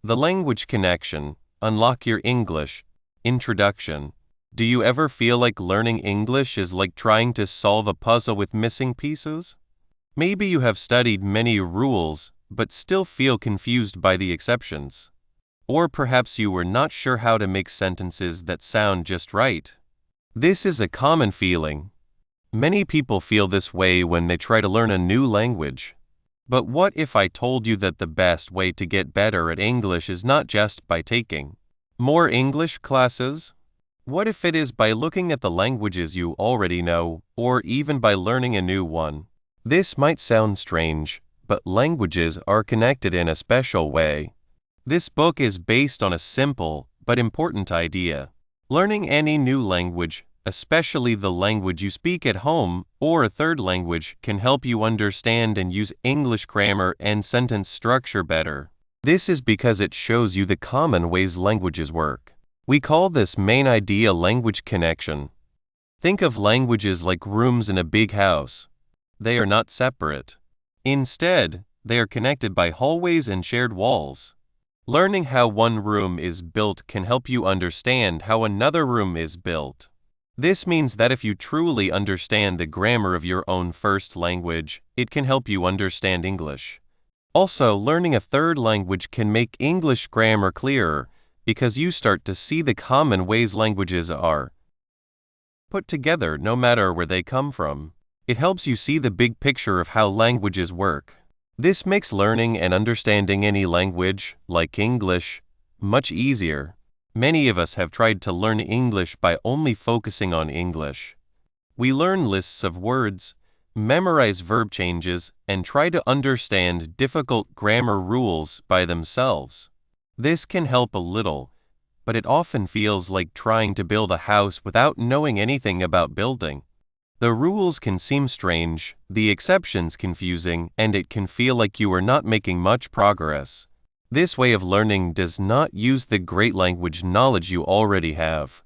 The Language Connection, Unlock Your English. Introduction. Do you ever feel like learning English is like trying to solve a puzzle with missing pieces? Maybe you have studied many rules, but still feel confused by the exceptions. Or perhaps you were not sure how to make sentences that sound just right. This is a common feeling. Many people feel this way when they try to learn a new language. But what if I told you that the best way to get better at English is not just by taking more English classes? What if it is by looking at the languages you already know, or even by learning a new one? This might sound strange, but languages are connected in a special way. This book is based on a simple but important idea. Learning any new language, especially the language you speak at home or a third language, can help you understand and use English grammar and sentence structure better. This is because it shows you the common ways languages work. We call this main idea language connection. Think of languages like rooms in a big house. They are not separate. Instead, they are connected by hallways and shared walls. Learning how one room is built can help you understand how another room is built. This means that if you truly understand the grammar of your own first language, it can help you understand English. Also, learning a third language can make English grammar clearer because you start to see the common ways languages are put together no matter where they come from. It helps you see the big picture of how languages work. This makes learning and understanding any language, like English, much easier. Many of us have tried to learn English by only focusing on English. We learn lists of words, memorize verb changes, and try to understand difficult grammar rules by themselves. This can help a little, but it often feels like trying to build a house without knowing anything about building. The rules can seem strange, the exceptions confusing, and it can feel like you are not making much progress. This way of learning does not use the great language knowledge you already have.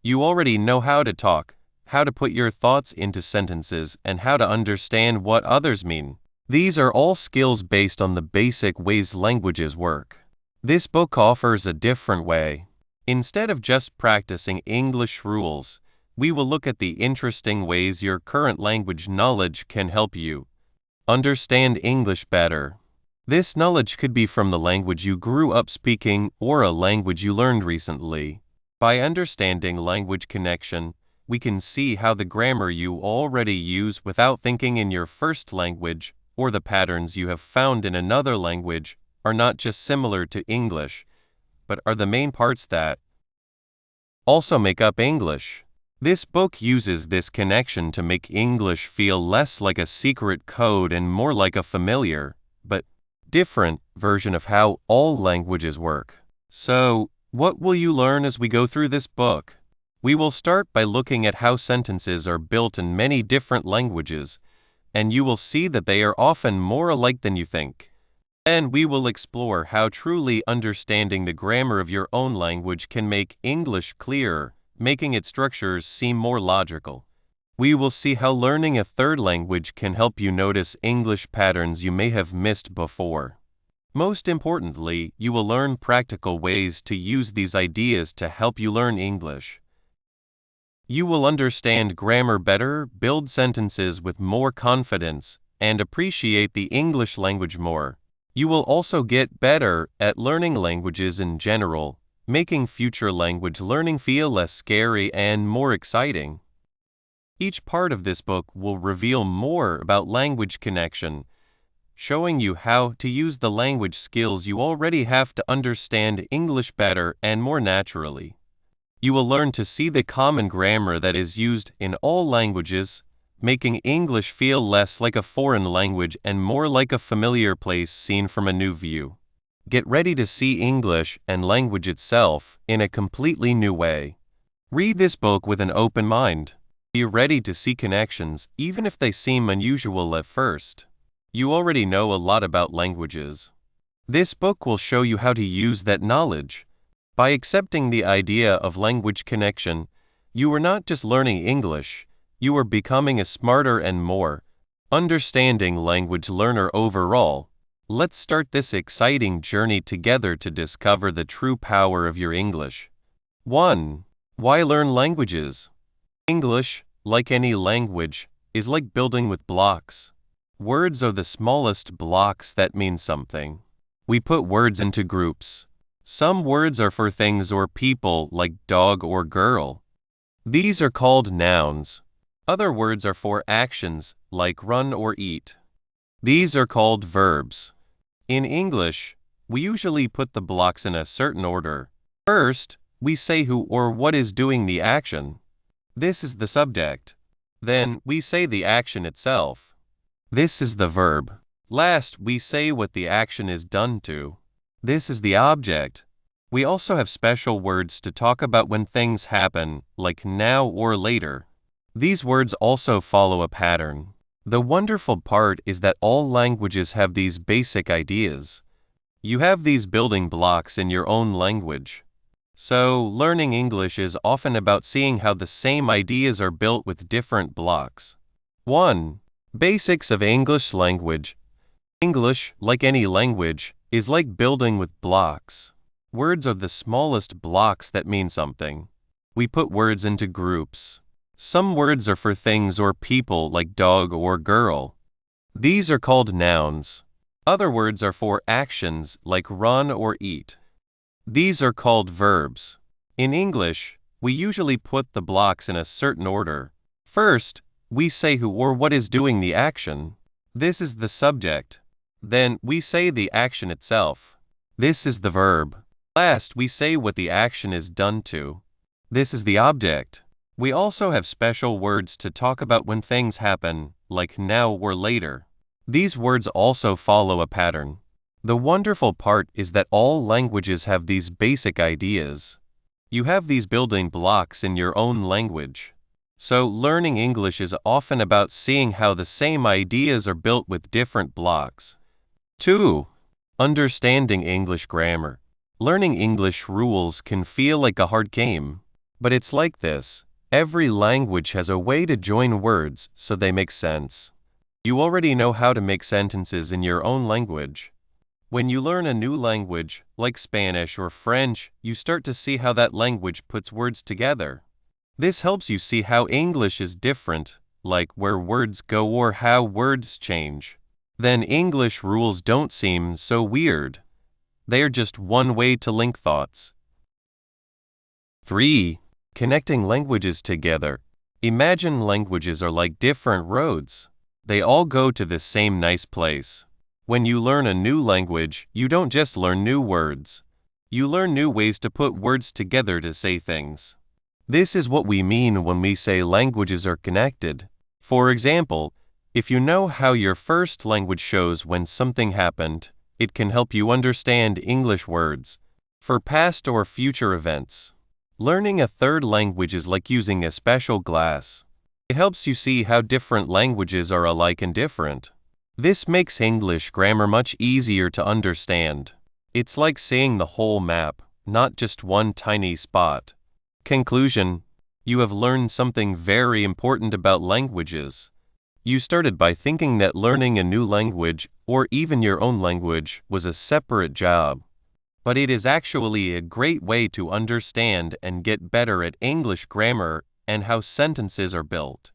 You already know how to talk, how to put your thoughts into sentences, and how to understand what others mean. These are all skills based on the basic ways languages work. This book offers a different way. Instead of just practicing English rules, we will look at the interesting ways your current language knowledge can help you understand English better. This knowledge could be from the language you grew up speaking or a language you learned recently. By understanding language connection, we can see how the grammar you already use without thinking in your first language or the patterns you have found in another language are not just similar to English, but are the main parts that also make up English. This book uses this connection to make English feel less like a secret code and more like a familiar, but different version of how all languages work. So, what will you learn as we go through this book? We will start by looking at how sentences are built in many different languages, and you will see that they are often more alike than you think. And we will explore how truly understanding the grammar of your own language can make English clearer, making its structures seem more logical. We will see how learning a third language can help you notice English patterns you may have missed before. Most importantly, you will learn practical ways to use these ideas to help you learn English. You will understand grammar better, build sentences with more confidence, and appreciate the English language more. You will also get better at learning languages in general, making future language learning feel less scary and more exciting. Each part of this book will reveal more about language connection, showing you how to use the language skills you already have to understand English better and more naturally. You will learn to see the common grammar that is used in all languages, making English feel less like a foreign language and more like a familiar place seen from a new view. Get ready to see English and language itself in a completely new way. Read this book with an open mind. Be ready to see connections, even if they seem unusual at first. You already know a lot about languages. This book will show you how to use that knowledge. By accepting the idea of language connection, you are not just learning English, you are becoming a smarter and more understanding language learner overall. Let's start this exciting journey together to discover the true power of your English. 1. Why learn languages? English, like any language, is like building with blocks. Words are the smallest blocks that mean something. We put words into groups. Some words are for things or people, like dog or girl. These are called nouns. Other words are for actions, like run or eat. These are called verbs. In English, we usually put the blocks in a certain order. First, we say who or what is doing the action. This is the subject. Then, we say the action itself. This is the verb. Last, we say what the action is done to. This is the object. We also have special words to talk about when things happen, like now or later. These words also follow a pattern. The wonderful part is that all languages have these basic ideas. You have these building blocks in your own language. So, learning English is often about seeing how the same ideas are built with different blocks. 1. Basics of English language. English, like any language, is like building with blocks. Words are the smallest blocks that mean something. We put words into groups. Some words are for things or people, like dog or girl. These are called nouns. Other words are for actions, like run or eat. These are called verbs. In English, we usually put the blocks in a certain order. First, we say who or what is doing the action. This is the subject. Then, we say the action itself. This is the verb. Last, we say what the action is done to. This is the object. We also have special words to talk about when things happen, like now or later. These words also follow a pattern. The wonderful part is that all languages have these basic ideas. You have these building blocks in your own language. So, learning English is often about seeing how the same ideas are built with different blocks. 2. Understanding English grammar. Learning English rules can feel like a hard game. But it's like this. Every language has a way to join words so they make sense. You already know how to make sentences in your own language. When you learn a new language, like Spanish or French, you start to see how that language puts words together. This helps you see how English is different, like where words go or how words change. Then English rules don't seem so weird. They are just one way to link thoughts. 3. Connecting languages together. Imagine languages are like different roads. They all go to the same nice place. When you learn a new language, you don't just learn new words. You learn new ways to put words together to say things. This is what we mean when we say languages are connected. For example, if you know how your first language shows when something happened, it can help you understand English words for past or future events. Learning a third language is like using a special glass. It helps you see how different languages are alike and different. This makes English grammar much easier to understand. It's like seeing the whole map, not just one tiny spot. Conclusion: you have learned something very important about languages. You started by thinking that learning a new language, or even your own language, was a separate job. But it is actually a great way to understand and get better at English grammar and how sentences are built.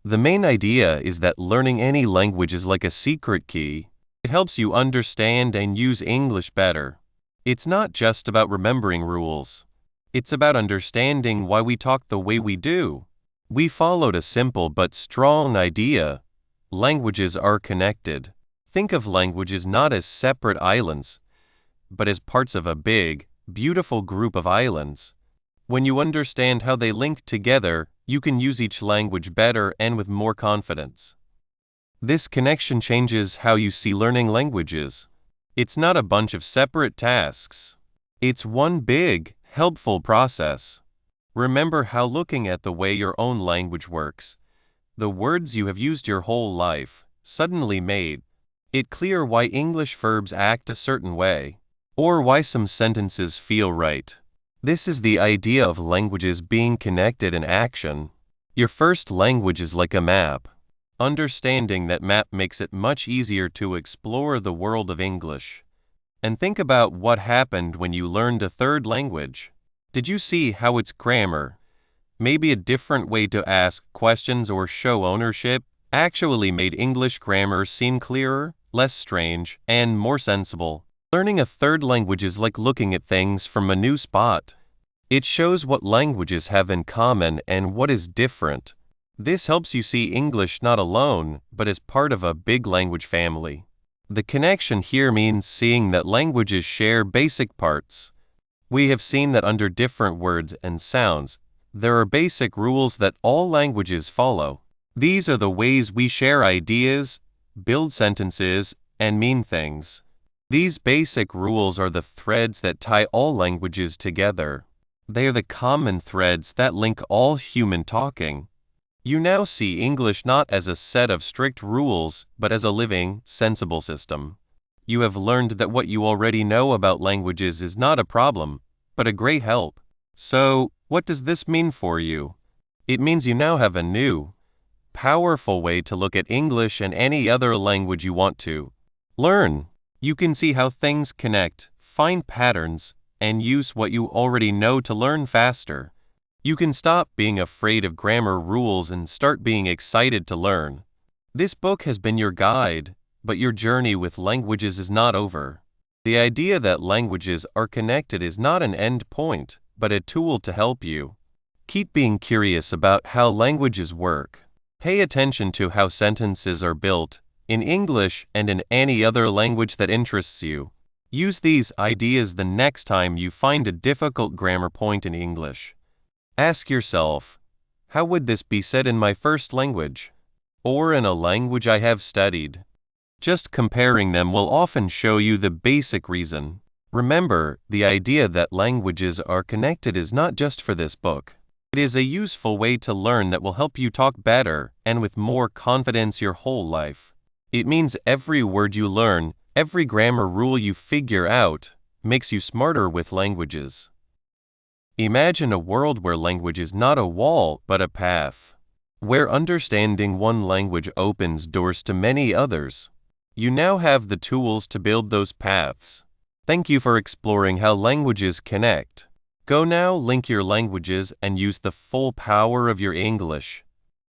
The main idea is that learning any language is like a secret key. It helps you understand and use English better. It's not just about remembering rules. It's about understanding why we talk the way we do. We followed a simple but strong idea. Languages are connected. Think of languages not as separate islands, but as parts of a big, beautiful group of islands. When you understand how they link together, you can use each language better and with more confidence. This connection changes how you see learning languages. It's not a bunch of separate tasks. It's one big, helpful process. Remember how looking at the way your own language works, the words you have used your whole life, suddenly made it clear why English verbs act a certain way, or why some sentences feel right. This is the idea of languages being connected in action. Your first language is like a map. Understanding that map makes it much easier to explore the world of English. And think about what happened when you learned a third language. Did you see how its grammar, maybe a different way to ask questions or show ownership, actually made English grammar seem clearer, less strange, and more sensible? Learning a third language is like looking at things from a new spot. It shows what languages have in common and what is different. This helps you see English not alone, but as part of a big language family. The connection here means seeing that languages share basic parts. We have seen that under different words and sounds, there are basic rules that all languages follow. These are the ways we share ideas, build sentences, and mean things. These basic rules are the threads that tie all languages together. They are the common threads that link all human talking. You now see English not as a set of strict rules, but as a living, sensible system. You have learned that what you already know about languages is not a problem, but a great help. So, what does this mean for you? It means you now have a new, powerful way to look at English and any other language you want to learn. You can see how things connect, find patterns, and use what you already know to learn faster. You can stop being afraid of grammar rules and start being excited to learn. This book has been your guide, but your journey with languages is not over. The idea that languages are connected is not an end point, but a tool to help you. Keep being curious about how languages work. Pay attention to how sentences are built, in English and in any other language that interests you. Use these ideas the next time you find a difficult grammar point in English. Ask yourself, how would this be said in my first language? Or in a language I have studied? Just comparing them will often show you the basic reason. Remember, the idea that languages are connected is not just for this book. It is a useful way to learn that will help you talk better and with more confidence your whole life. It means every word you learn, every grammar rule you figure out, makes you smarter with languages. Imagine a world where language is not a wall, but a path. Where understanding one language opens doors to many others. You now have the tools to build those paths. Thank you for exploring how languages connect. Go now, link your languages, and use the full power of your English.